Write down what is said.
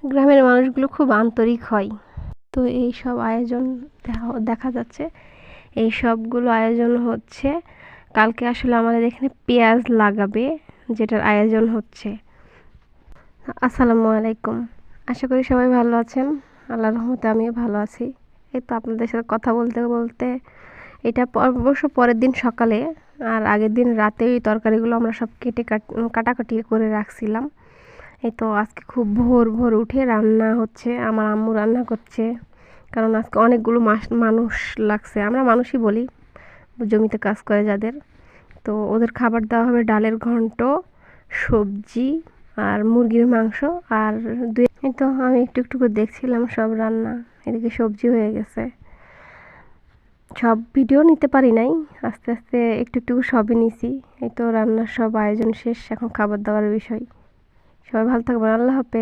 গ্রামের মানুষগুলো খুব আন্তরিক হয়। তো এই সব আয়োজন দেখা যাচ্ছে, এই সবগুলো আয়োজন হচ্ছে। কালকে আসলে আমাদের এখানে পেঁয়াজ লাগাবে, যেটার আয়োজন হচ্ছে। আসসালামু আলাইকুম। আশা করি সবাই ভালো আছেন। আল্লাহর রহমতে আমিও ভালো আছি। এই তো আপনাদের সাথে কথা বলতে বলতে এটা অবশ্য পরের দিন সকালে, আর আগের দিন রাতে ওই তরকারিগুলো আমরা সব কাটাকাটি করে রাখছিলাম। এই তো আজকে খুব ভোর ভোর উঠে রান্না হচ্ছে, আমার আম্মু রান্না করছে। কারণ আজকে অনেকগুলো মানুষ লাগছে, আমরা মানুষই বলি জমিতে কাজ করে যাদের। তো ওদের খাবার দেওয়া হবে ডালের ঘন্ট, সবজি আর মুরগির মাংস। আর এই তো আমি একটু একটু করে দেখছিলাম সব রান্না। এদিকে সবজি হয়ে গেছে, সব ভিডিও নিতে পারি নাই, আস্তে আস্তে একটু একটু সবই নিছি। এই তো রান্নার সব আয়োজন শেষ, এখন খাবার দাবার বিষয়। সবাই ভালো থাকবেন, আল্লাহ হাফেজ।